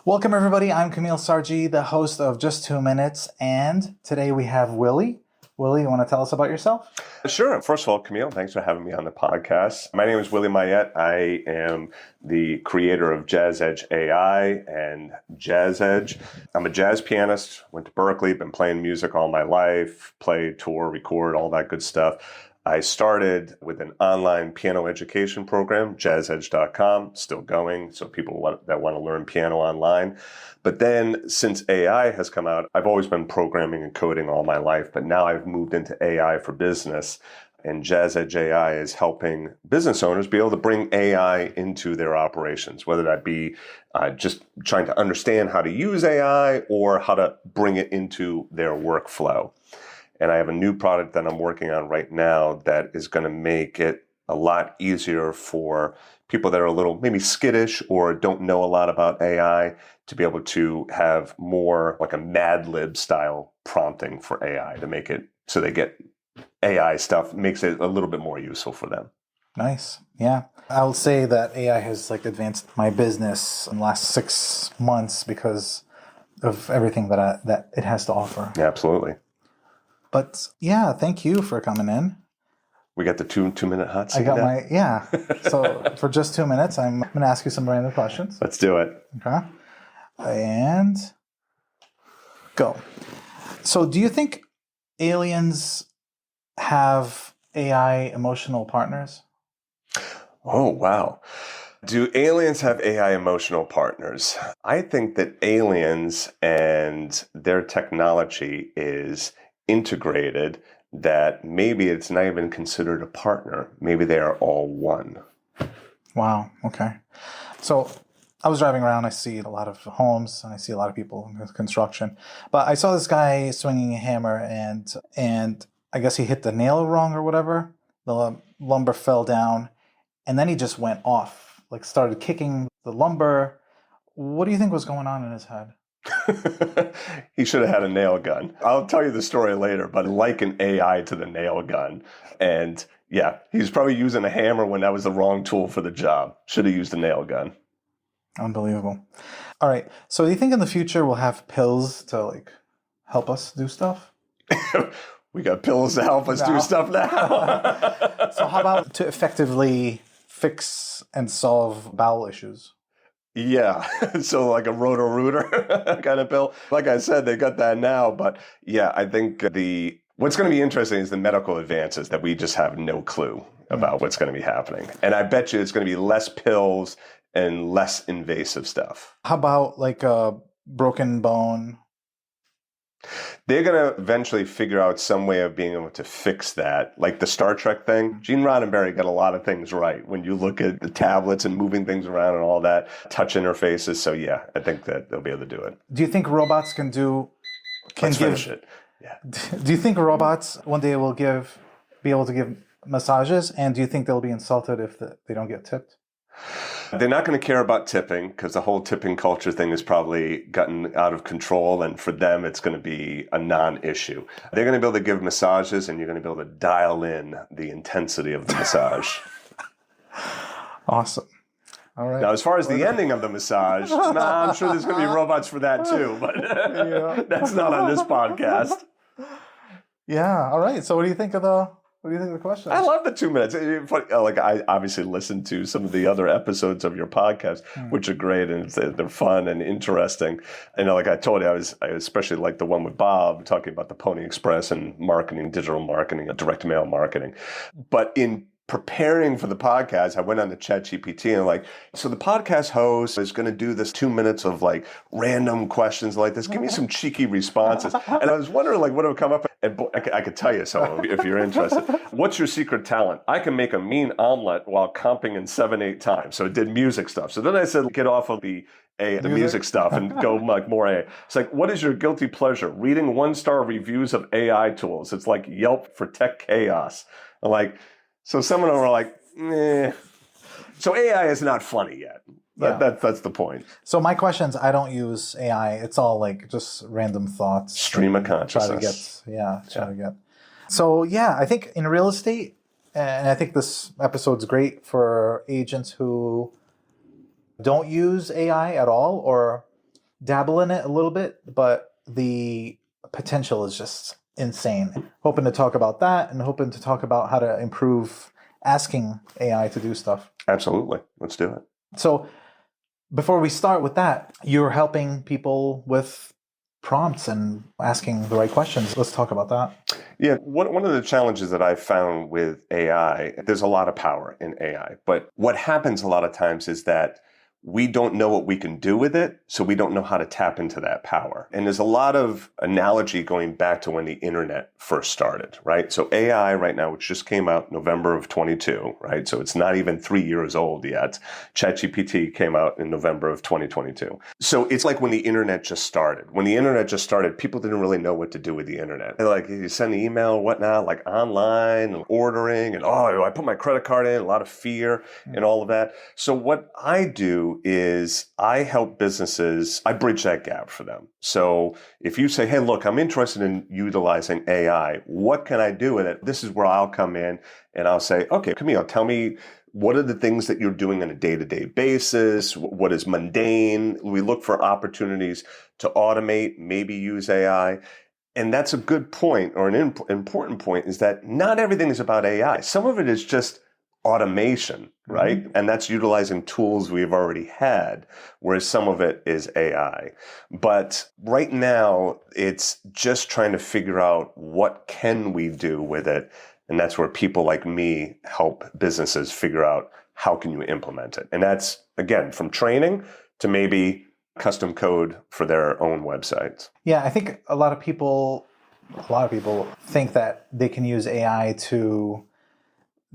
Welcome, everybody. I'm Kamil Sarji, the host of Just 2 Minutes, and today we have Willie. Willie, you want to tell us about yourself? Sure. First of all, Kamil, thanks for having me on the podcast. My name is Willie Myette. I am the creator of Jazzedge AI and Jazzedge. I'm a jazz pianist, went to Berkeley, been playing music all my life, play, tour, record, all that good stuff. I started with an online piano education program, jazzedge.com, still going, so people that want to learn piano online. But then since AI has come out, I've always been programming and coding all my life, but now I've moved into AI for business. And Jazzedge AI is helping business owners be able to bring AI into their operations, whether that be just trying to understand how to use AI or how to bring it into their workflow. And I have a new product that I'm working on right now that is going to make it a lot easier for people that are a little maybe skittish or don't know a lot about AI to be able to have more like a Mad Lib style prompting for AI to make it so they get AI stuff, makes it a little bit more useful for them. Nice. Yeah. I'll say that AI has advanced my business in the last 6 months because of everything that it has to offer. Yeah, absolutely. But yeah, thank you for coming in. We got the two-minute hot seat. I got So for just 2 minutes, I'm going to ask you some random questions. Let's do it. Okay. And go. So do you think aliens have AI emotional partners? Oh, wow. Do aliens have AI emotional partners? I think that aliens and their technology is integrated that maybe it's not even considered a partner. Maybe they are all one. Wow. Okay. So I was driving around. I see a lot of homes and I see a lot of people in construction. But I saw this guy swinging a hammer and I guess he hit the nail wrong or whatever. The lumber fell down and then he just went off, started kicking the lumber. What do you think was going on in his head? He should have had a nail gun. I'll tell you the story later, but liken AI to the nail gun. And yeah, he's probably using a hammer when that was the wrong tool for the job. Should have used a nail gun. Unbelievable. All right. So do you think in the future we'll have pills to help us do stuff? We got pills to help us do stuff now. So how about to effectively fix and solve bowel issues? Yeah, so like a Roto-Rooter kind of pill. Like I said, they got that now, but yeah, I think what's going to be interesting is the medical advances that we just have no clue about what's going to be happening. And I bet you it's going to be less pills and less invasive stuff. How about a broken bone? They're going to eventually figure out some way of being able to fix that. Like the Star Trek thing, Gene Roddenberry got a lot of things right when you look at the tablets and moving things around and all that, touch interfaces. So yeah, I think that they'll be able to do it. Do you think robots can finish it. Yeah. Do you think robots one day will be able to give massages? And do you think they'll be insulted if they don't get tipped? They're not going to care about tipping because the whole tipping culture thing has probably gotten out of control. And for them, it's going to be a non-issue. They're going to be able to give massages and you're going to be able to dial in the intensity of the massage. Awesome. All right. Now, as far as the ending of the massage, I'm sure there's going to be robots for that too, but that's not on this podcast. Yeah. All right. So what do you think of the question? I love the 2 minutes. I obviously listened to some of the other episodes of your podcast, which are great and they're fun and interesting. And like I told you, I especially like the one with Bob talking about the Pony Express and marketing, digital marketing, direct mail marketing. But in preparing for the podcast, I went on to ChatGPT and so the podcast host is going to do this 2 minutes of random questions like this. Give me some cheeky responses. And I was wondering what would come up. And I could tell you some if you're interested. What's your secret talent? I can make a mean omelet while comping in 7-8 times. So it did music stuff. So then I said, get off of the music stuff and go more AI. It's what is your guilty pleasure? Reading 1-star reviews of AI tools. It's like Yelp for tech chaos. So some of them are So AI is not funny yet. That's the point. So my questions, I don't use AI. It's all just random thoughts. Stream of consciousness. Try to get. So yeah, I think in real estate, and I think this episode's great for agents who don't use AI at all, or dabble in it a little bit, but the potential is just insane. Hoping to talk about that and hoping to talk about how to improve asking AI to do stuff. Absolutely. Let's do it. So before we start with that, you're helping people with prompts and asking the right questions. Let's talk about that. Yeah, one of the challenges that I've found with AI, there's a lot of power in AI, but what happens a lot of times is that we don't know what we can do with it, so we don't know how to tap into that power. And there's a lot of analogy going back to when the internet first started, right? So AI right now, which just came out November of 22, right? So it's not even 3 years old yet. ChatGPT came out in November of 2022. So it's like when the internet just started. When the internet just started, people didn't really know what to do with the internet. Like you send an email, whatnot, like online and ordering, and I put my credit card in, a lot of fear and all of that. So what I do is I help businesses, I bridge that gap for them. So if you say, hey, look, I'm interested in utilizing AI, what can I do with it? This is where I'll come in and I'll say, okay, Kamil, tell me, what are the things that you're doing on a day-to-day basis? What is mundane? We look for opportunities to automate, maybe use AI. And that's a good point, or an important point, is that not everything is about AI. Some of it is just automation, right? Mm-hmm. And that's utilizing tools we've already had, whereas some of it is AI. But right now, it's just trying to figure out what can we do with it. And that's where people like me help businesses figure out how can you implement it. And that's, again, from training to maybe custom code for their own websites. Yeah, I think a lot of people think that they can use AI to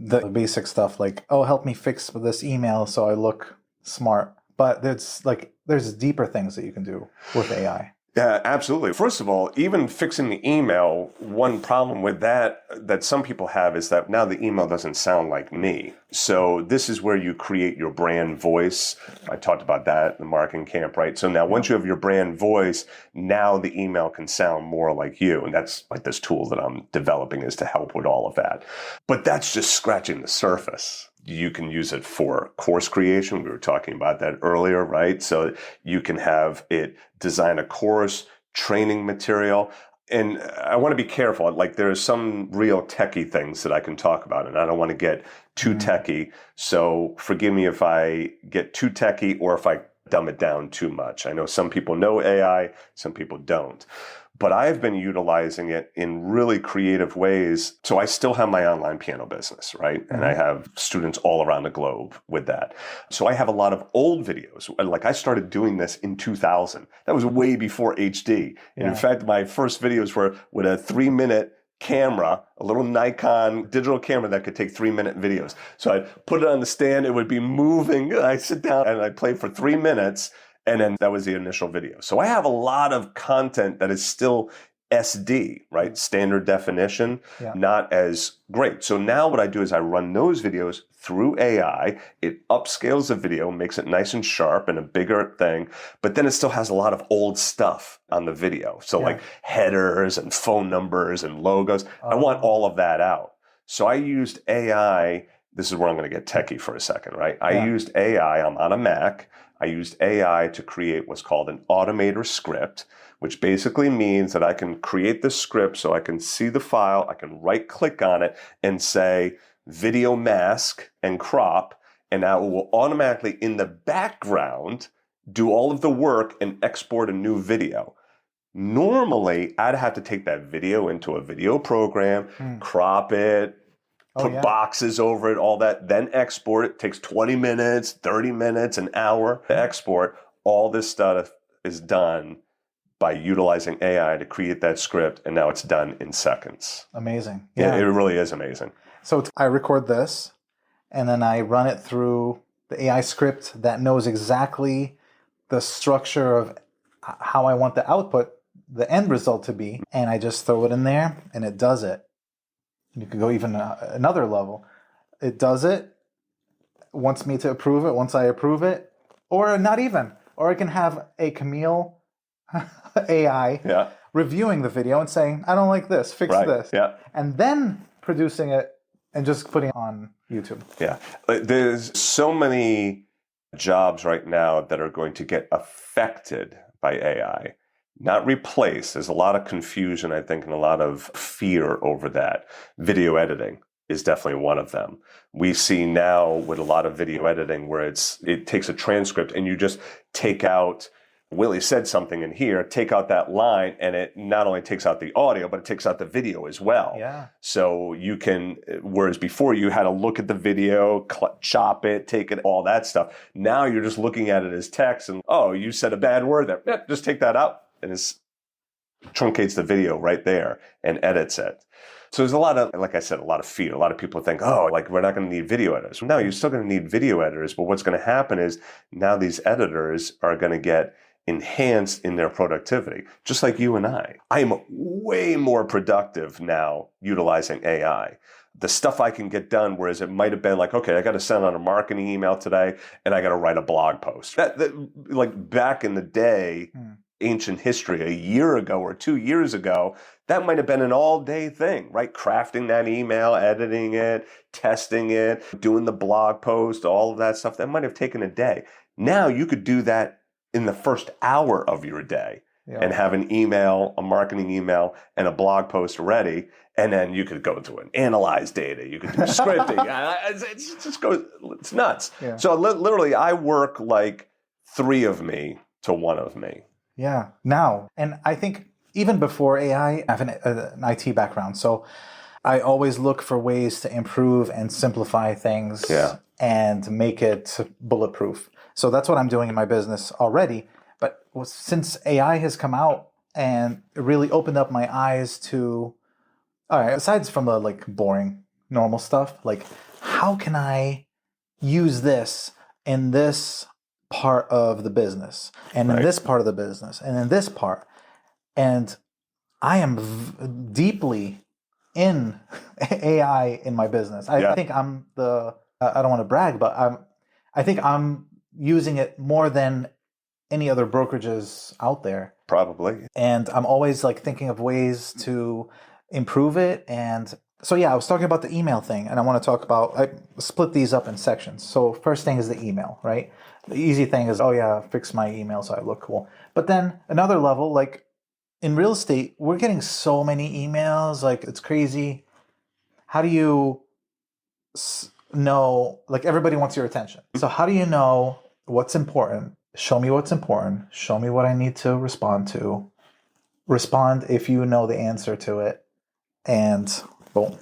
the basic stuff like, oh, help me fix this email so I look smart. But there's deeper things that you can do with AI. Yeah, absolutely. First of all, even fixing the email, one problem with that some people have is that now the email doesn't sound like me. So this is where you create your brand voice. I talked about that in the marketing camp, right? So now once you have your brand voice, now the email can sound more like you. And that's like this tool that I'm developing is to help with all of that. But that's just scratching the surface. You can use it for course creation. We were talking about that earlier, right? So you can have it design a course, training material. And I want to be careful. Like there's some real techie things that I can talk about, and I don't want to get too techie. So forgive me if I get too techie or if I dumb it down too much. I know some people know AI, some people don't. But I've been utilizing it in really creative ways. So I still have my online piano business, right? And I have students all around the globe with that. So I have a lot of old videos. Like I started doing this in 2000. That was way before HD. And in fact, my first videos were with a 3-minute camera, a little Nikon digital camera that could take 3-minute videos. So I'd put it on the stand. It would be moving. I'd sit down and I'd play for 3 minutes. And then that was the initial video. So I have a lot of content that is still SD, right? Standard definition, not as great. So now what I do is I run those videos through AI. It upscales the video, makes it nice and sharp and a bigger thing, but then it still has a lot of old stuff on the video. So like headers and phone numbers and logos. I want all of that out. So I used AI. This is where I'm going to get techie for a second, right? I used AI. I'm on a Mac. I used AI to create what's called an automator script, which basically means that I can create the script so I can see the file, I can right-click on it and say video mask and crop, and now it will automatically in the background do all of the work and export a new video. Normally, I'd have to take that video into a video program, crop it, put boxes over it, all that, then export it. It takes 20 minutes, 30 minutes, an hour to export. All this stuff is done by utilizing AI to create that script, and now it's done in seconds. Amazing. Yeah, it really is amazing. So I record this, and then I run it through the AI script that knows exactly the structure of how I want the output, the end result to be, and I just throw it in there, and it does it. You could go even another level. It does it, wants me to approve it once I approve it, or not even. Or I can have a Kamil AI reviewing the video and saying, I don't like this, fix this. And then producing it and just putting it on YouTube. Yeah. There's so many jobs right now that are going to get affected by AI. Not replace. There's a lot of confusion, I think, and a lot of fear over that. Video editing is definitely one of them. We see now with a lot of video editing where it takes a transcript and you just take out, Willie said something in here, take out that line, and it not only takes out the audio, but it takes out the video as well. Yeah. So you can, whereas before you had to look at the video, chop it, take it, all that stuff. Now you're just looking at it as text and, oh, you said a bad word there. Yeah, just take that out. And it truncates the video right there and edits it. So there's a lot of, like I said, a lot of fear. A lot of people think, oh, like we're not going to need video editors. No, you're still going to need video editors. But what's going to happen is now these editors are going to get enhanced in their productivity, just like you and I. I am way more productive now utilizing AI. The stuff I can get done, whereas it might have been like, okay, I got to send out a marketing email today and I got to write a blog post. That like back in the day, ancient history, a year ago or 2 years ago, that might have been an all-day thing, right? Crafting that email, editing it, testing it, doing the blog post, all of that stuff. That might have taken a day. Now you could do that in the first hour of your day and have an email, a marketing email, and a blog post ready. And then you could go to it, analyze data. You could do scripting. It just goes, it's nuts. Yeah. So literally, I work like 3 of me to 1 of me. Yeah, now. And I think even before AI, I have an IT background. So I always look for ways to improve and simplify things and make it bulletproof. So that's what I'm doing in my business already. But since AI has come out and it really opened up my eyes to, all right, aside from the like boring normal stuff, like how can I use this in this part of the business and in this part of the business and in this part? And I am deeply in AI in my business. I think I'm I don't want to brag, but I think I'm using it more than any other brokerages out there. Probably. And I'm always like thinking of ways to improve it. And so, I was talking about the email thing, and I want to talk about, I split these up in sections. So first thing is the email, right? The easy thing is, fix my email so I look cool. But then another level, like in real estate, we're getting so many emails, like it's crazy. How do you know, like everybody wants your attention. So how do you know what's important? Show me what's important. Show me what I need to respond to. Respond if you know the answer to it. And boom.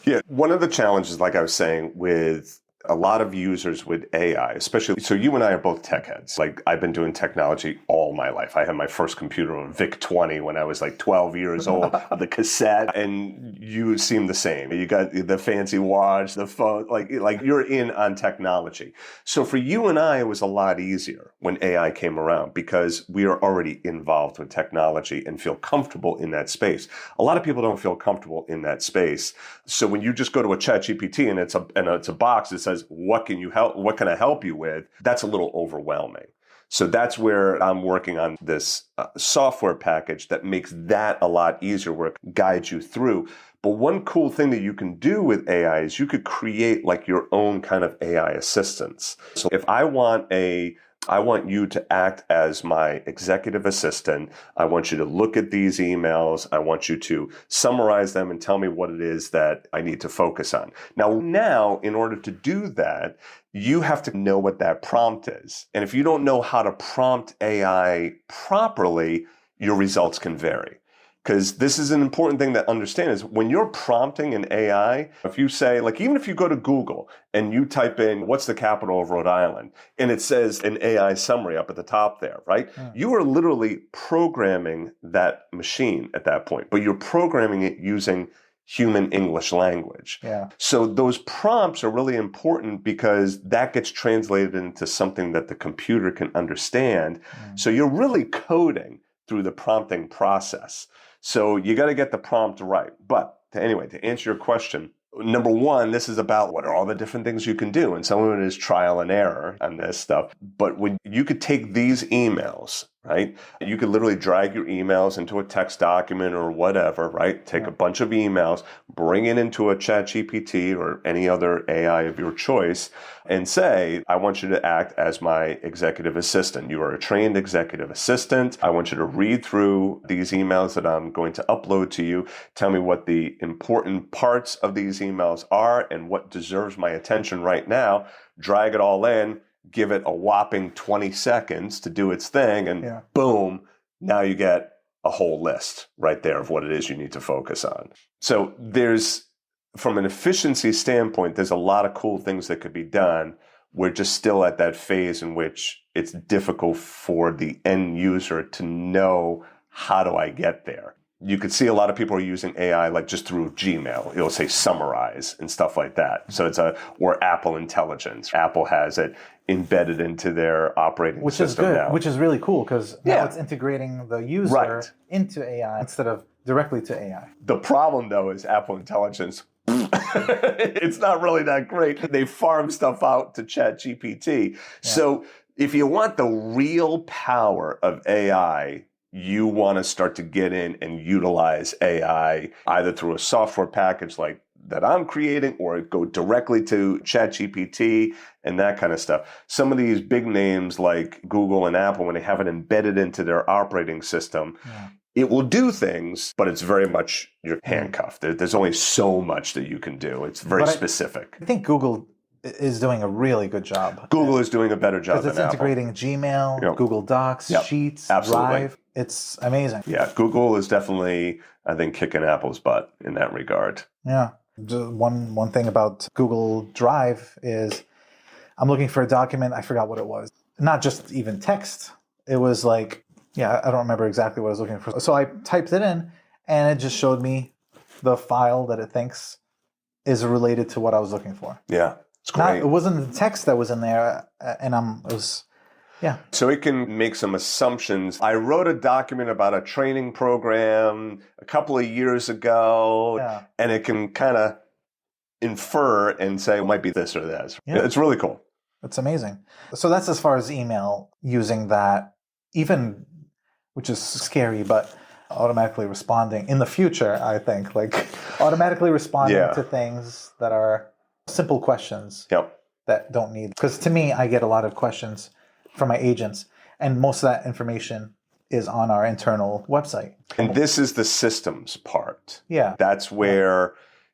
Yeah, one of the challenges, like I was saying, with a lot of users with AI, especially, so you and I are both tech heads. Like I've been doing technology all my life. I had my first computer on VIC-20 when I was like 12 years old, the cassette, and you seem the same. You got the fancy watch, the phone, like you're in on technology. So for you and I, it was a lot easier when AI came around because we are already involved with technology and feel comfortable in that space. A lot of people don't feel comfortable in that space. So when you just go to a ChatGPT and it's a box that says, what can I help you with? That's a little overwhelming. So that's where I'm working on this software package that makes that a lot easier, where it guides you through. But one cool thing that you can do with AI is you could create like your own kind of AI assistants. So if I want you to act as my executive assistant. I want you to look at these emails. I want you to summarize them and tell me what it is that I need to focus on. Now, in order to do that, you have to know what that prompt is. And if you don't know how to prompt AI properly, your results can vary. Because this is an important thing to understand is when you're prompting an AI, if you say, like, even if you go to Google and you type in, what's the capital of Rhode Island? And it says an AI summary up at the top there, right? Yeah. You are literally programming that machine at that point, but you're programming it using human English language. Yeah. So those prompts are really important because that gets translated into something that the computer can understand. So you're really coding through the prompting process. So you got to get the prompt right. But anyway, to answer your question, number one, this is about what are all the different things you can do. And some of it is trial and error on this stuff. But when you could take these emails right? You could literally drag your emails into a text document or whatever, right? Take a bunch of emails, bring it into a ChatGPT or any other AI of your choice, and say, I want you to act as my executive assistant. You are a trained executive assistant. I want you to read through these emails that I'm going to upload to you. Tell me what the important parts of these emails are and what deserves my attention right now. Drag it all in. Give it a whopping 20 seconds to do its thing, and boom, now you get a whole list right there of what it is you need to focus on. So from an efficiency standpoint, there's a lot of cool things that could be done. We're just still at that phase in which it's difficult for the end user to know, how do I get there? You could see a lot of people are using AI like just through Gmail. It'll say summarize and stuff like that. So or Apple Intelligence. Apple has it embedded into their operating system now. Which is really cool because now it's integrating the user into AI instead of directly to AI. The problem though is Apple Intelligence, it's not really that great. They farm stuff out to ChatGPT. Yeah. So if you want the real power of AI, you want to start to get in and utilize AI either through a software package like that I'm creating or go directly to ChatGPT and that kind of stuff. Some of these big names like Google and Apple, when they have it embedded into their operating system, it will do things, but it's very much you're handcuffed. There's only so much that you can do. It's very specific. I think Google is doing a really good job. Google is doing a better job than Apple. It's integrating Gmail, Google Docs, Sheets, Drive. It's amazing. Yeah, Google is definitely, I think, kicking Apple's butt in that regard. Yeah. One thing about Google Drive is I'm looking for a document. I forgot what it was. Not just even text. It was like, I don't remember exactly what I was looking for. So I typed it in, and it just showed me the file that it thinks is related to what I was looking for. Yeah, it's great. It wasn't the text that was in there, and So it can make some assumptions. I wrote a document about a training program a couple of years ago, and it can kind of infer and say it might be this or this. Yeah. It's really cool. It's amazing. So that's as far as email, using that, even, which is scary, but automatically responding in the future, I think, like automatically responding to things that are simple questions that don't need. Because to me, I get a lot of questions from my agents, and most of that information is on our internal website. And this is the systems part. Yeah. That's where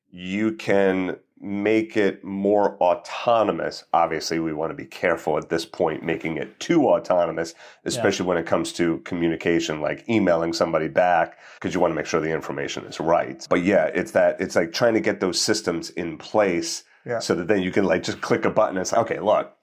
you can make it more autonomous. Obviously, we want to be careful at this point making it too autonomous, especially when it comes to communication, like emailing somebody back, because you want to make sure the information is right. But it's like trying to get those systems in place so that then you can like just click a button and say, okay, look,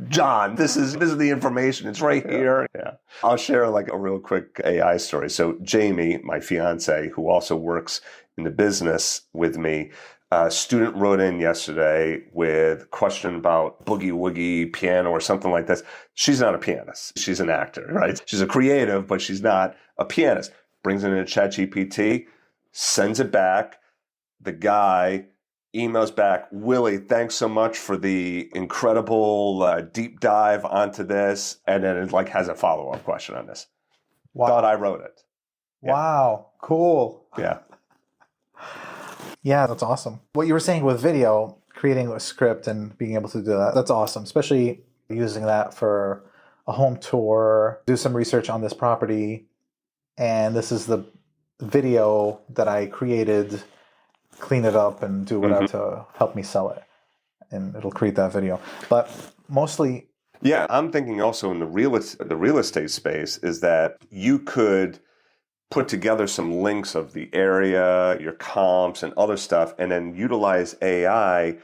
John, this is the information. It's right here. Yeah. I'll share like a real quick AI story. So Jamie, my fiance, who also works in the business with me, a student wrote in yesterday with a question about boogie woogie piano or something like this. She's not a pianist. She's an actor, right? She's a creative, but she's not a pianist. Brings it into ChatGPT, sends it back. The guy emails back, Willie, thanks so much for the incredible deep dive onto this. And then it like has a follow-up question on this. Wow. Thought I wrote it. Yeah. Wow. Cool. Yeah. Yeah, that's awesome. What you were saying with video, creating a script and being able to do that, that's awesome. Especially using that for a home tour, do some research on this property. And this is the video that I created, clean it up and do whatever to help me sell it. And it'll create that video. But mostly... Yeah, I'm thinking also in the real estate space is that you could put together some links of the area, your comps and other stuff, and then utilize AI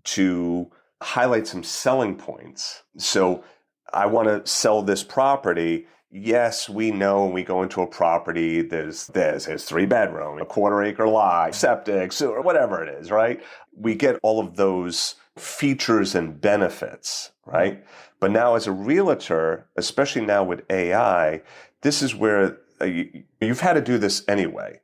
to highlight some selling points. So I want to sell this property. Yes, we know when we go into a property, there's 3 bedroom, a 1/4 acre lot, septic, sewer, whatever it is, right? We get all of those features and benefits, right? But now as a realtor, especially now with AI, this is where you've had to do this anyway.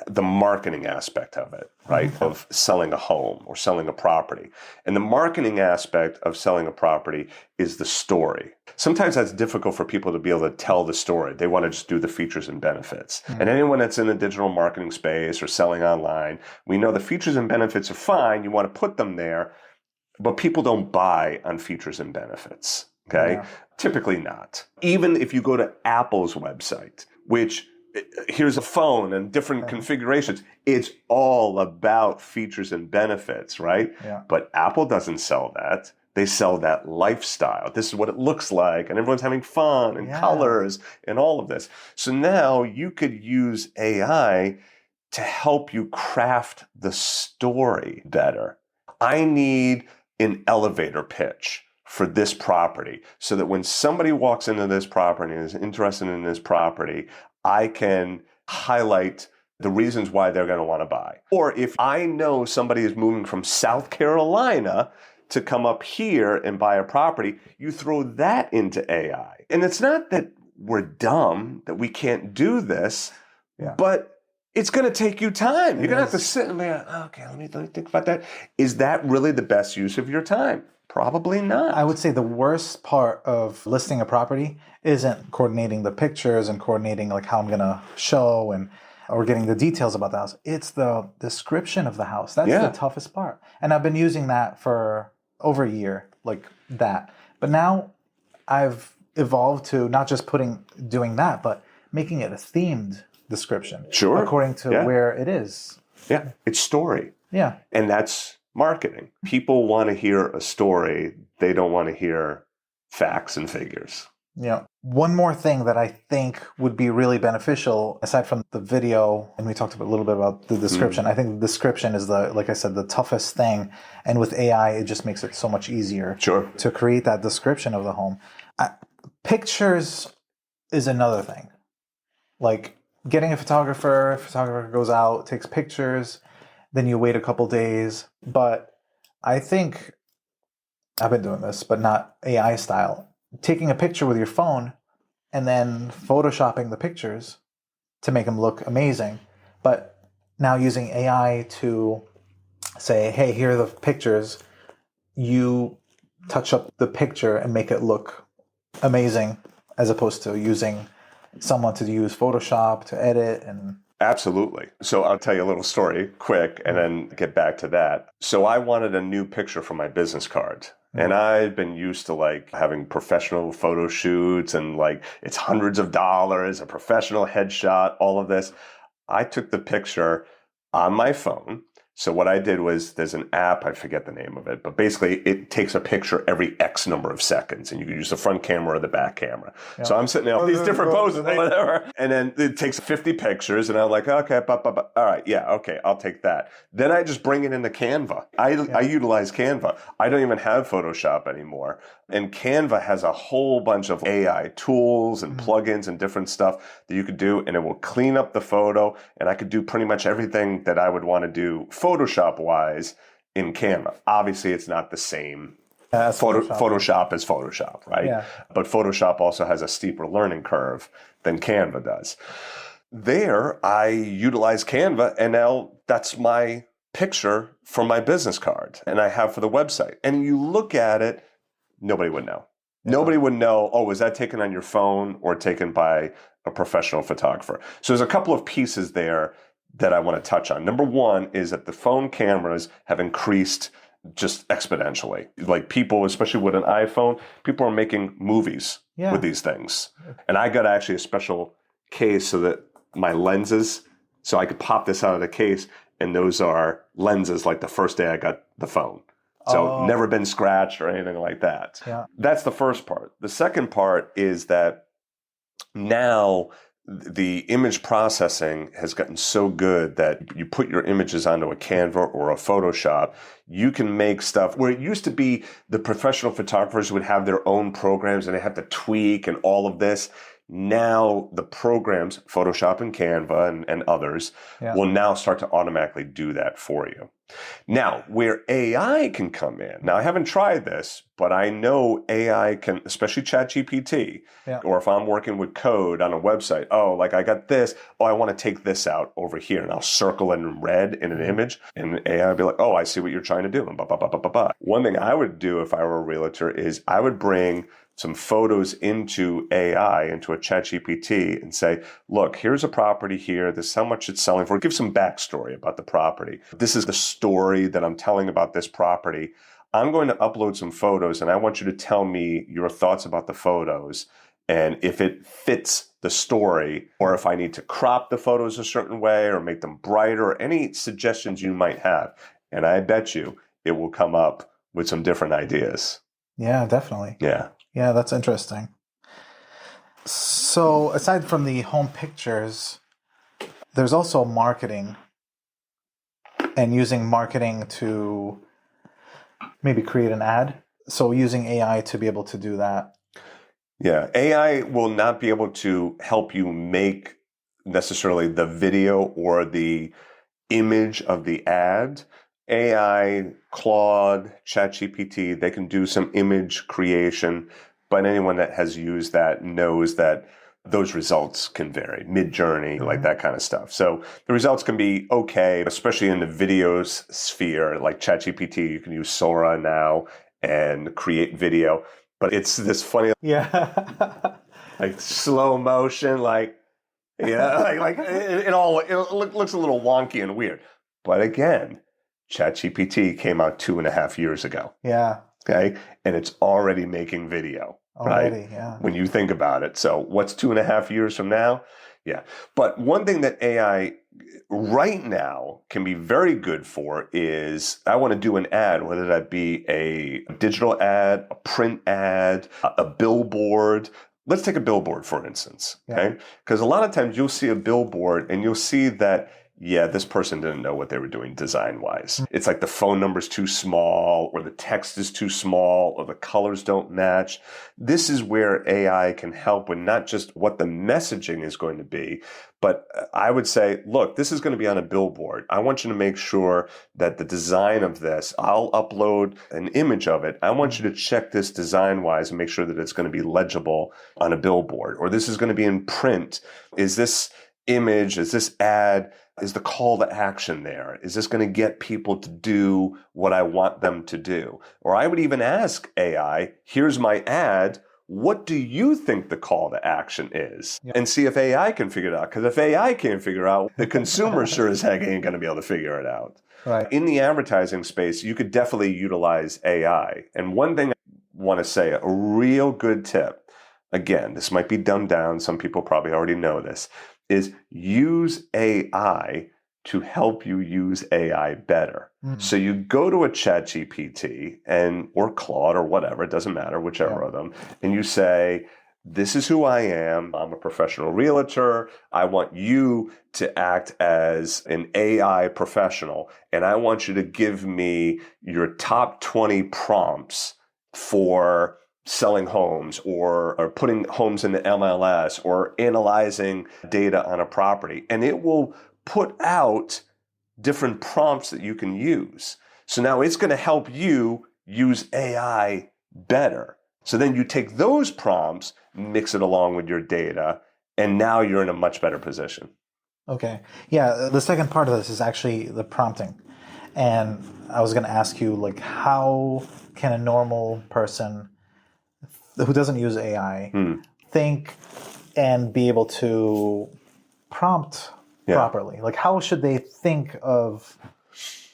the marketing aspect of it, right? Of selling a home or selling a property. And the marketing aspect of selling a property is the story. Sometimes that's difficult for people to be able to tell the story. They want to just do the features and benefits. And anyone that's in the digital marketing space or selling online, we know the features and benefits are fine. You want to put them there, but people don't buy on features and benefits. Okay? Yeah. Typically not. Even if you go to Apple's website, which here's a phone and different configurations, it's all about features and benefits, right? Yeah. But Apple doesn't sell that. They sell that lifestyle. This is what it looks like, and everyone's having fun and colors and all of this. So now you could use AI to help you craft the story better. I need an elevator pitch for this property so that when somebody walks into this property and is interested in this property, I can highlight the reasons why they're going to want to buy. Or if I know somebody is moving from South Carolina to come up here and buy a property, you throw that into AI. And it's not that we're dumb, that we can't do this, but it's going to take you time. You're going to have to sit and be like, okay, let me think about that. Is that really the best use of your time? Probably not. I would say the worst part of listing a property isn't coordinating the pictures and coordinating like how I'm going to show or getting the details about the house. It's the description of the house. That's the toughest part. And I've been using that for over a year, like that. But now I've evolved to not just doing that, but making it a themed description. Sure. According to where it is. Yeah. It's story. Yeah. And that's marketing. People want to hear a story. They don't want to hear facts and figures. Yeah. One more thing that I think would be really beneficial, aside from the video, and we talked a little bit about the description. I think the description is like I said, the toughest thing. And with AI, it just makes it so much easier to create that description of the home. Pictures is another thing. Like getting a photographer goes out, takes pictures, then you wait a couple days. But I think I've been doing this, but not AI style. Taking a picture with your phone and then photoshopping the pictures to make them look amazing. But now using AI to say, hey, here are the pictures. You touch up the picture and make it look amazing, as opposed to using someone to use Photoshop to edit and... Absolutely. So I'll tell you a little story quick and then get back to that. So I wanted a new picture for my business card. And I've been used to like having professional photo shoots and like it's hundreds of dollars, a professional headshot, all of this. I took the picture on my phone. So what I did was there's an app, I forget the name of it, but basically it takes a picture every X number of seconds and you can use the front camera or the back camera. Yeah. So I'm sitting there with these different poses, whatever. And then it takes 50 pictures and I'm like, okay, all right, yeah, okay, I'll take that. Then I just bring it into Canva. I utilize Canva. I don't even have Photoshop anymore. And Canva has a whole bunch of AI tools and plugins and different stuff that you could do, and it will clean up the photo, and I could do pretty much everything that I would want to do Photoshop-wise in Canva. Obviously, it's not the same Photoshop as Photoshop, right? Yeah. But Photoshop also has a steeper learning curve than Canva does. There, I utilize Canva, and now that's my picture for my business card, and I have for the website. And you look at it, nobody would know. Yeah. Nobody would know, oh, was that taken on your phone or taken by a professional photographer? So there's a couple of pieces there that I want to touch on. Number one is that the phone cameras have increased just exponentially. Like people, especially with an iPhone, people are making movies with these things. And I got actually a special case so that my lenses, so I could pop this out of the case, and those are lenses like the first day I got the phone. So never been scratched or anything like that. Yeah. That's the first part. The second part is that now the image processing has gotten so good that you put your images onto a Canva or a Photoshop, you can make stuff where it used to be the professional photographers would have their own programs and they have to tweak and all of this. now the programs, Photoshop and Canva and others, will now start to automatically do that for you. Now, where AI can come in, now I haven't tried this, but I know AI can, especially ChatGPT, or if I'm working with code on a website, I got this, I want to take this out over here, and I'll circle it in red in an image, and AI will be like, I see what you're trying to do, and blah, blah, blah, blah, blah, blah. One thing I would do if I were a realtor is I would bring some photos into AI, into a ChatGPT, and say, look, here's a property here. This is how much it's selling for. Give some backstory about the property. This is the story that I'm telling about this property. I'm going to upload some photos, and I want you to tell me your thoughts about the photos and if it fits the story, or if I need to crop the photos a certain way or make them brighter, or any suggestions you might have. And I bet you it will come up with some different ideas. Yeah, definitely. Yeah. Yeah, that's interesting. So aside from the home pictures, there's also marketing, and using marketing to maybe create an ad. So using AI to be able to do that. Yeah, AI will not be able to help you make necessarily the video or the image of the ad. AI, Claude, ChatGPT, they can do some image creation, but anyone that has used that knows that those results can vary, Mid-Journey, like that kind of stuff. So the results can be okay, especially in the video sphere, like ChatGPT. You can use Sora now and create video, but it's this funny, like slow motion, like it looks a little wonky and weird. But again, ChatGPT came out 2.5 years ago. Yeah. Okay. And it's already making video. Already, right? Yeah. When you think about it. So what's 2.5 years from now? Yeah. But one thing that AI right now can be very good for is I want to do an ad, whether that be a digital ad, a print ad, a billboard. Let's take a billboard, for instance. Okay. Because a lot of times you'll see a billboard and you'll see that this person didn't know what they were doing design-wise. It's like the phone number's too small, or the text is too small, or the colors don't match. This is where AI can help with not just what the messaging is going to be, but I would say, look, this is going to be on a billboard. I want you to make sure that the design of this, I'll upload an image of it. I want you to check this design-wise and make sure that it's going to be legible on a billboard, or this is going to be in print. Is this image, is this ad, is the call to action there? Is this going to get people to do what I want them to do? Or I would even ask AI, here's my ad. What do you think the call to action is? And see if AI can figure it out. Because if AI can't figure it out, the consumer sure as heck ain't going to be able to figure it out. Right. In the advertising space, you could definitely utilize AI. And one thing I want to say, a real good tip, again, this might be dumbed down. Some people probably already know this, is use AI to help you use AI better. So you go to a ChatGPT or Claude or whatever, it doesn't matter, whichever of them, and you say, this is who I am. I'm a professional realtor. I want you to act as an AI professional, and I want you to give me your top 20 prompts for selling homes or putting homes in the MLS or analyzing data on a property. And it will put out different prompts that you can use. So now it's going to help you use AI better. So then you take those prompts, mix it along with your data, and now you're in a much better position. Okay. Yeah, the second part of this is actually the prompting. And I was going to ask you, like, how can a normal person who doesn't use AI think and be able to prompt properly? Like, how should they think of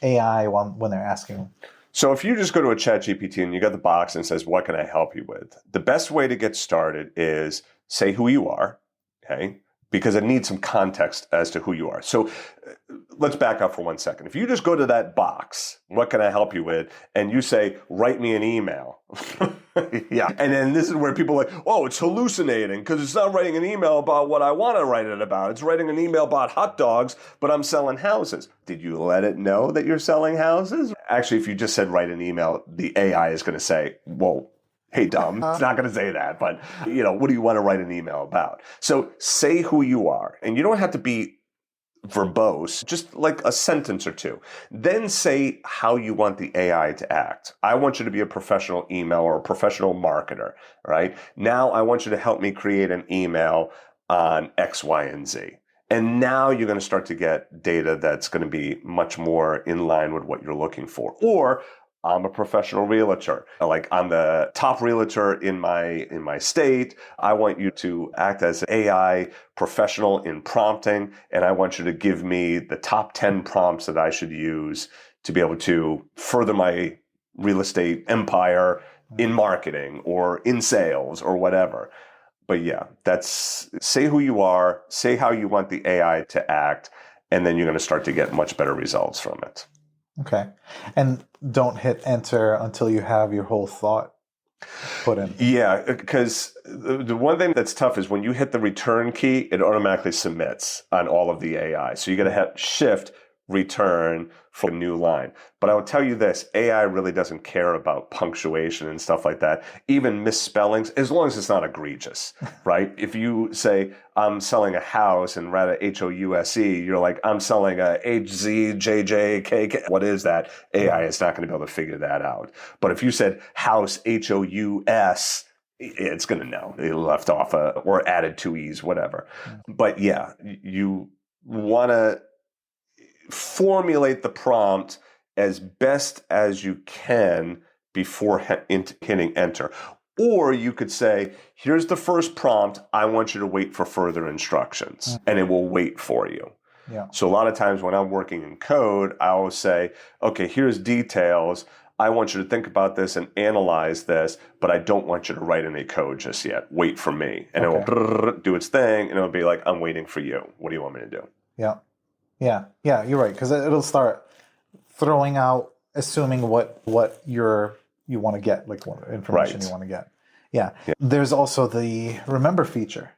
AI when they're asking? So if you just go to a ChatGPT and you got the box and it says, what can I help you with? The best way to get started is say who you are, okay? Because it needs some context as to who you are. So let's back up for 1 second. If you just go to that box, what can I help you with? And you say, write me an email. And then this is where people are like, oh, it's hallucinating because it's not writing an email about what I want to write it about. It's writing an email about hot dogs, but I'm selling houses. Did you let it know that you're selling houses? Actually, if you just said write an email, the AI is going to say, well, hey, dumb, it's not going to say that, but, what do you want to write an email about? So say who you are, and you don't have to be verbose, just like a sentence or two. Then say how you want the AI to act. I want you to be a professional email or a professional marketer, right? Now I want you to help me create an email on X, Y, and Z. And now you're going to start to get data that's going to be much more in line with what you're looking for. Or I'm a professional realtor. Like, I'm the top realtor in my state. I want you to act as an AI professional in prompting, and I want you to give me the top 10 prompts that I should use to be able to further my real estate empire in marketing or in sales or whatever. But yeah, that's say who you are, say how you want the AI to act, and then you're going to start to get much better results from it. Okay. And don't hit enter until you have your whole thought put in. Yeah, because the one thing that's tough is when you hit the return key, it automatically submits on all of the AI. So you got to hit shift return for a new line. But I will tell you this, AI really doesn't care about punctuation and stuff like that, even misspellings, as long as it's not egregious, right? If you say, I'm selling a house and rather HOUSE, you're like, I'm selling a HZJJKK. What is that? AI is not going to be able to figure that out. But if you said house, HOUS, it's going to know. It left off or added two E's, whatever. But yeah, you want to formulate the prompt as best as you can before hitting enter. Or you could say, here's the first prompt. I want you to wait for further instructions, and it will wait for you. Yeah. So a lot of times when I'm working in code, I always say, okay, here's details. I want you to think about this and analyze this, but I don't want you to write any code just yet. Wait for me. And it will do its thing, and it'll be like, I'm waiting for you. What do you want me to do? Yeah. Yeah, you're right, because it'll start throwing out, assuming what you want to get, like what information you want to get. Yeah. There's also the remember feature.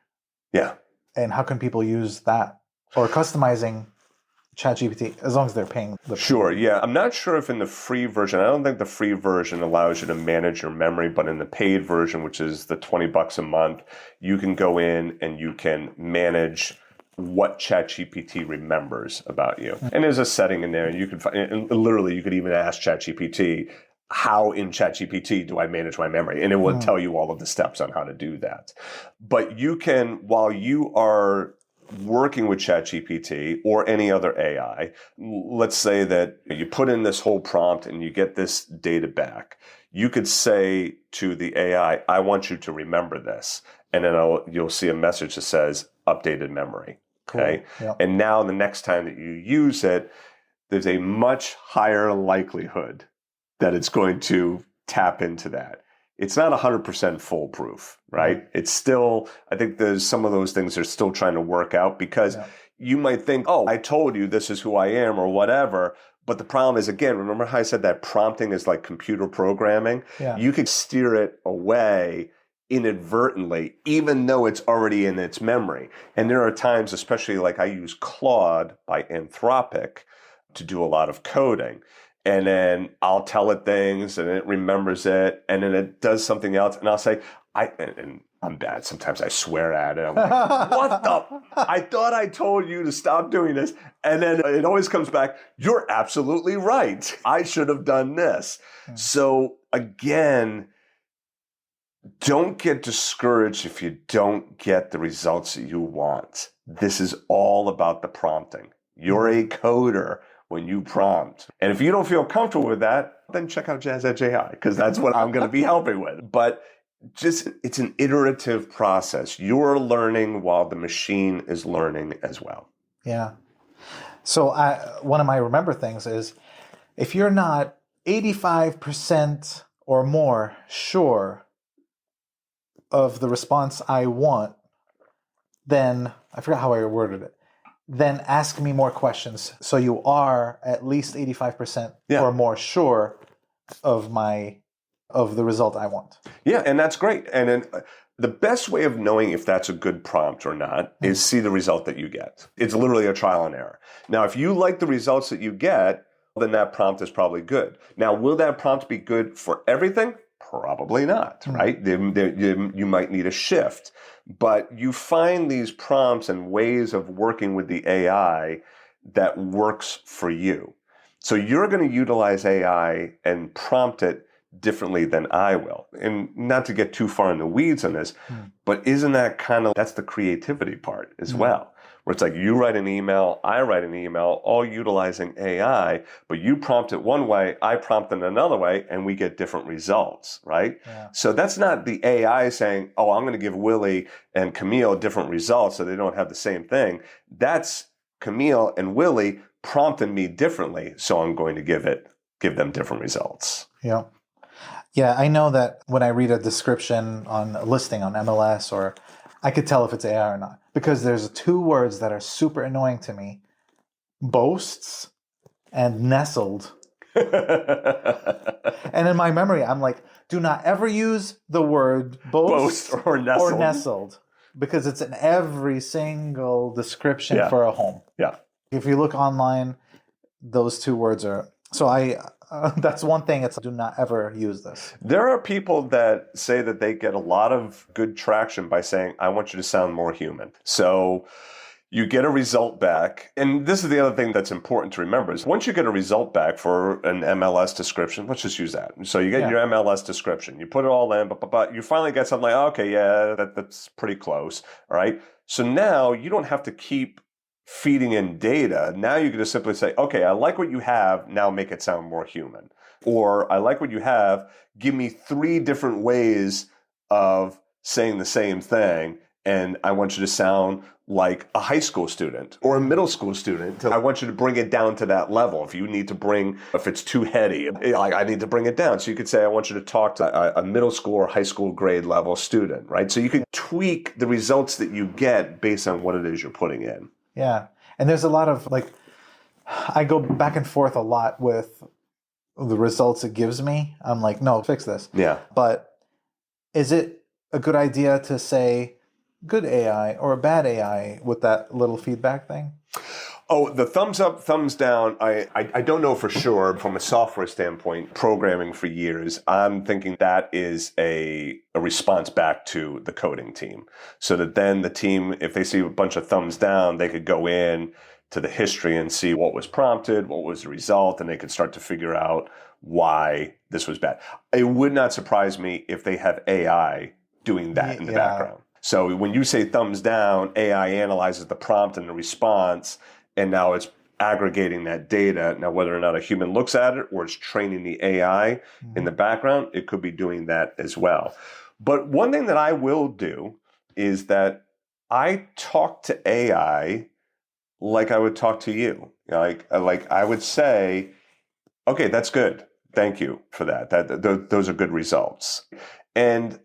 Yeah. And how can people use that? Or customizing ChatGPT, as long as they're paying the Sure, yeah. I'm not sure if in the free version, I don't think the free version allows you to manage your memory, but in the paid version, which is the $20 a month, you can go in and you can manage what ChatGPT remembers about you. And there's a setting in there, and you can and literally you could even ask ChatGPT, how in ChatGPT do I manage my memory? And it will tell you all of the steps on how to do that. But you can, while you are working with ChatGPT or any other AI, let's say that you put in this whole prompt and you get this data back. You could say to the AI, I want you to remember this. And then you'll see a message that says updated memory. Okay. Cool. Yep. And now the next time that you use it, there's a much higher likelihood that it's going to tap into that. It's not 100% foolproof, right? It's still, I think there's some of those things are still trying to work out, because you might think, oh, I told you this is who I am or whatever. But the problem is, again, remember how I said that prompting is like computer programming? Yeah. You could steer it away inadvertently, even though it's already in its memory. And there are times, especially like I use Claude by Anthropic to do a lot of coding. And then I'll tell it things and it remembers it, and then it does something else. And I'll say, and I'm bad. Sometimes I swear at it. I'm like, what the? I thought I told you to stop doing this. And then it always comes back, you're absolutely right. I should have done this. So again, don't get discouraged if you don't get the results that you want. This is all about the prompting. You're a coder when you prompt. And if you don't feel comfortable with that, then check out Jazzedge AI, because that's what I'm going to be helping with. But just, it's an iterative process. You're learning while the machine is learning as well. Yeah. So one of my remember things is, if you're not 85% or more sure of the response I want, then, I forgot how I worded it, then ask me more questions so you are at least 85% or more sure of the result I want. Yeah, and that's great. And then the best way of knowing if that's a good prompt or not is see the result that you get. It's literally a trial and error. Now, if you like the results that you get, then that prompt is probably good. Now, will that prompt be good for everything? Probably not, right? You might need a shift. But you find these prompts and ways of working with the AI that works for you. So you're going to utilize AI and prompt it differently than I will. And not to get too far in the weeds on this, but isn't that that's the creativity part as well? Where it's like you write an email, I write an email, all utilizing AI, but you prompt it one way, I prompt it another way, and we get different results, right? Yeah. So that's not the AI saying, oh, I'm going to give Willie and Kamil different results so they don't have the same thing. That's Kamil and Willie prompting me differently, so I'm going to give them different results. Yeah. Yeah, I know that when I read a description on a listing on MLS, or I could tell if it's AI or not, because there's two words that are super annoying to me: boasts and nestled. And in my memory, I'm like, do not ever use the word boast or nestled, because it's in every single description for a home. Yeah. If you look online, those two words are... So that's one thing. It's do not ever use this. There are people that say that they get a lot of good traction by saying, I want you to sound more human. So you get a result back. And this is the other thing that's important to remember is once you get a result back for an MLS description, let's just use that. So you get your MLS description, you put it all in, but you finally get something like, okay, yeah, that's pretty close. All right. So now you don't have to keep feeding in data. Now you can just simply say, okay, I like what you have, now make it sound more human. Or I like what you have, give me 3 different ways of saying the same thing, and I want you to sound like a high school student or a middle school student. I want you to bring it down to that level. If it's too heady, I need to bring it down. So you could say, I want you to talk to a middle school or high school grade level student, right? So you can tweak the results that you get based on what it is you're putting in. Yeah. And there's a lot of I go back and forth a lot with the results it gives me. I'm like, no, fix this. Yeah. But is it a good idea to say good AI or a bad AI with that little feedback thing? Oh, the thumbs up, thumbs down, I don't know for sure. From a software standpoint, programming for years, I'm thinking that is a response back to the coding team. So that then the team, if they see a bunch of thumbs down, they could go in to the history and see what was prompted, what was the result, and they could start to figure out why this was bad. It would not surprise me if they have AI doing that in the background. So when you say thumbs down, AI analyzes the prompt and the response, and now it's aggregating that data. Now, whether or not a human looks at it or it's training the AI in the background, it could be doing that as well. But one thing that I will do is that I talk to AI like I would talk to you. Like I would say, okay, that's good. Thank you for that. Those are good results. And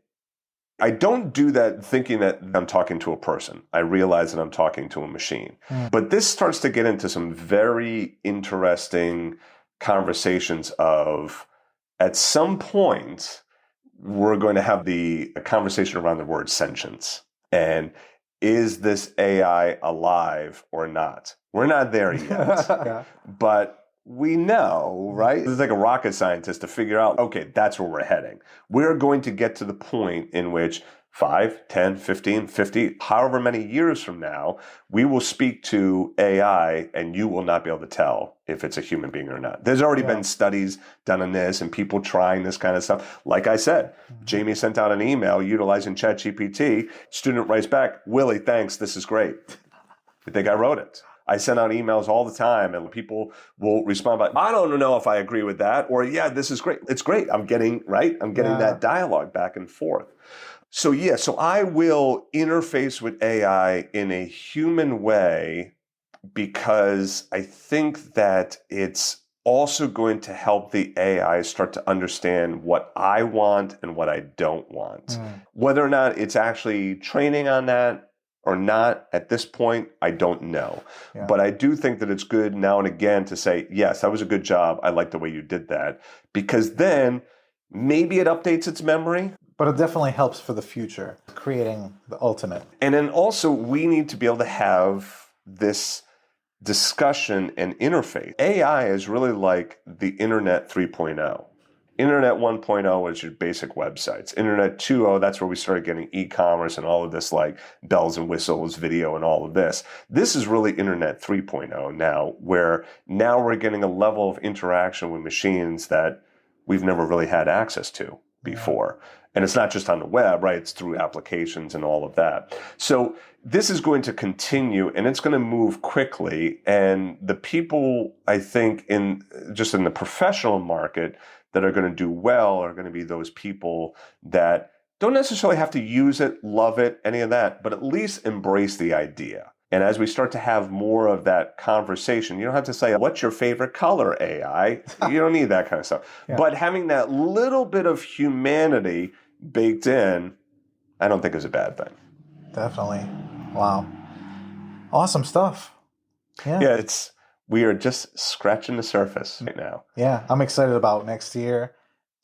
I don't do that thinking that I'm talking to a person. I realize that I'm talking to a machine. But this starts to get into some very interesting conversations of, at some point, we're going to have a conversation around the word sentience. And is this AI alive or not? We're not there yet. But we know, right? It's like a rocket scientist to figure out, okay, that's where we're heading. We're going to get to the point in which 5, 10, 15, 50, however many years from now, we will speak to AI and you will not be able to tell if it's a human being or not. There's already been studies done on this and people trying this kind of stuff. Like I said, Jamie sent out an email utilizing ChatGPT. Student writes back, Willie, thanks, this is great. I think I wrote it. I send out emails all the time and people will respond by, I don't know if I agree with that, or yeah, this is great. It's great. I'm getting that dialogue back and forth. So so I will interface with AI in a human way because I think that it's also going to help the AI start to understand what I want and what I don't want. Whether or not it's actually training on that or not at this point, I don't know. But I do think that it's good now and again to say, yes, that was a good job. I like the way you did that. Because then maybe it updates its memory. But it definitely helps for the future, creating the ultimate. And then also we need to be able to have this discussion and interface. AI is really like the internet 3.0. Internet 1.0 was your basic websites. Internet 2.0, that's where we started getting e-commerce and all of this like bells and whistles, video and all of this. This is really Internet 3.0 now, where now we're getting a level of interaction with machines that we've never really had access to before. And it's not just on the web, right? It's through applications and all of that. So this is going to continue and it's going to move quickly. And the people, I think, in the professional market that are going to do well are going to be those people that don't necessarily have to use it, love it, any of that, but at least embrace the idea. And as we start to have more of that conversation, you don't have to say, what's your favorite color, AI? You don't need that kind of stuff. Yeah. But having that little bit of humanity baked in, I don't think is a bad thing. Definitely. Wow. Awesome stuff. Yeah, we are just scratching the surface right now. Yeah, I'm excited about next year,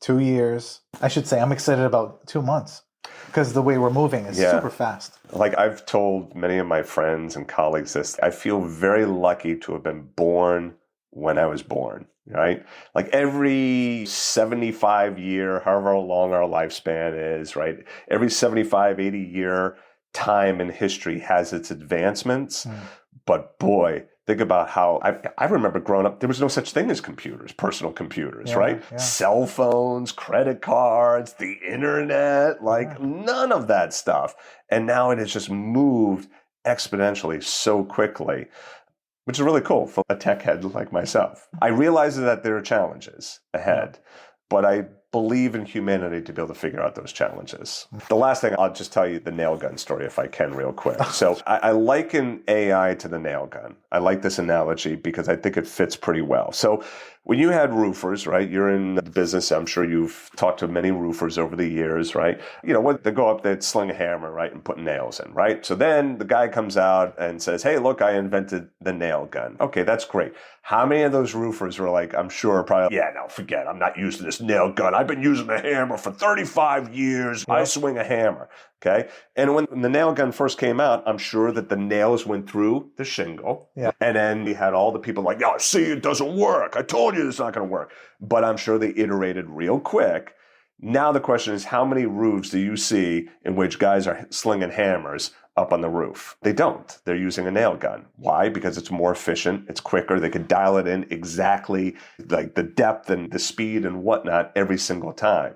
2 years. I should say I'm excited about 2 months. Because the way we're moving is super fast. Like I've told many of my friends and colleagues this, I feel very lucky to have been born when I was born, right? Like every 75 year, however long our lifespan is, right? Every 75, 80 year time in history has its advancements. But boy, think about how I remember growing up, there was no such thing as computers, personal computers, right? Yeah. Cell phones, credit cards, the internet, none of that stuff. And now it has just moved exponentially so quickly, which is really cool for a tech head like myself. I realize that there are challenges ahead, but I believe in humanity to be able to figure out those challenges. The last thing, I'll just tell you the nail gun story if I can real quick. So I liken AI to the nail gun. I like this analogy because I think it fits pretty well. So when you had roofers, right, you're in the business, I'm sure you've talked to many roofers over the years, right? You know, what they go up, they'd sling a hammer, right, and put nails in, right? So then the guy comes out and says, hey, look, I invented the nail gun. Okay, that's great. How many of those roofers were like, I'm sure probably, yeah, no, forget, I'm not using this nail gun. I've been using a hammer for 35 years. Yep. I swing a hammer, okay? And when the nail gun first came out, I'm sure that the nails went through the shingle. Yeah. And then you had all the people like, oh, see, it doesn't work. I told you it's not going to work. But I'm sure they iterated real quick. Now the question is, how many roofs do you see in which guys are slinging hammers up on the roof? They don't. They're using a nail gun. Why? Because it's more efficient. It's quicker. They could dial it in exactly like the depth and the speed and whatnot every single time.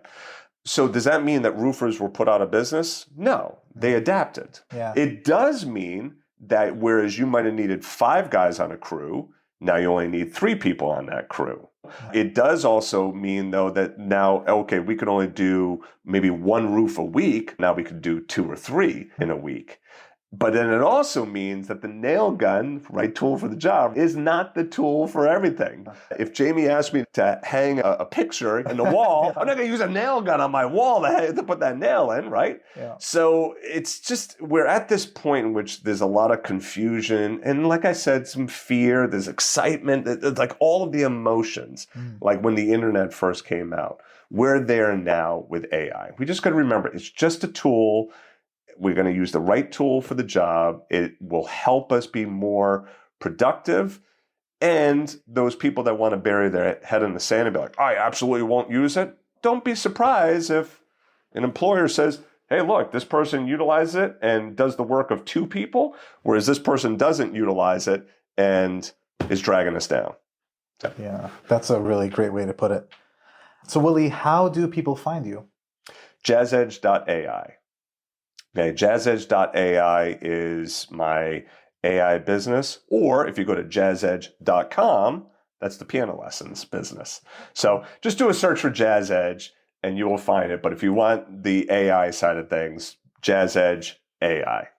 So does that mean that roofers were put out of business? No, they adapted. Yeah. It does mean that whereas you might have needed 5 guys on a crew, now you only need 3 people on that crew. It does also mean, though, that now, okay, we could only do maybe 1 roof a week. Now we could do 2 or 3 in a week. But then it also means that the nail gun, right tool for the job, is not the tool for everything. If Jamie asked me to hang a picture in the wall, I'm not going to use a nail gun on my wall to put that nail in, right? Yeah. So it's just, we're at this point in which there's a lot of confusion. And like I said, some fear, there's excitement, it's like all of the emotions, like when the internet first came out. We're there now with AI. We just got to remember, it's just a tool. We're going to use the right tool for the job. It will help us be more productive. And those people that want to bury their head in the sand and be like, I absolutely won't use it. Don't be surprised if an employer says, hey, look, this person utilizes it and does the work of 2 people, whereas this person doesn't utilize it and is dragging us down. So. Yeah, that's a really great way to put it. So, Willie, how do people find you? Jazzedge.ai. Okay, Jazzedge.ai is my AI business, or if you go to jazzedge.com, that's the piano lessons business. So just do a search for Jazzedge and you will find it. But if you want the AI side of things, Jazzedge AI.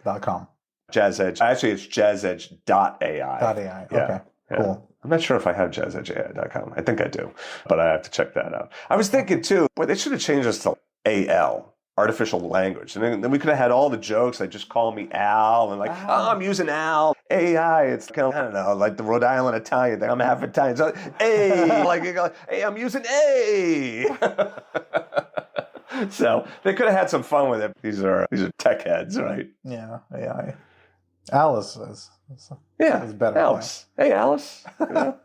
.com. Jazzedge. Actually, it's jazzedge.ai. .ai. Yeah. Okay, yeah. Cool. I'm not sure if I have jazzedgeai.com. I think I do, but I have to check that out. I was thinking too, boy, they should have changed us to AL. Artificial language. And then we could have had all the jokes, like just call me Al, and like, oh, I'm using Al. AI, it's kind of, I don't know, like the Rhode Island Italian thing. I'm half Italian. So, hey, I'm using A. So they could have had some fun with it. These are tech heads, right? Yeah, AI. Alice is better. Alice. Hey, Alice. You know?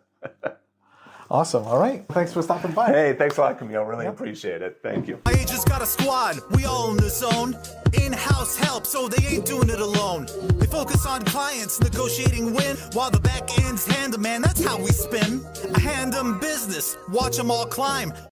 Awesome. All right. Thanks for stopping by. Hey, thanks a lot, Kamil. Really appreciate it. Thank you. My agents got a squad, we all in the zone. In-house help, so they ain't doing it alone. They focus on clients, negotiating win, while the back end's hand 'em, man, that's how we spin. I hand 'em business, watch 'em all climb.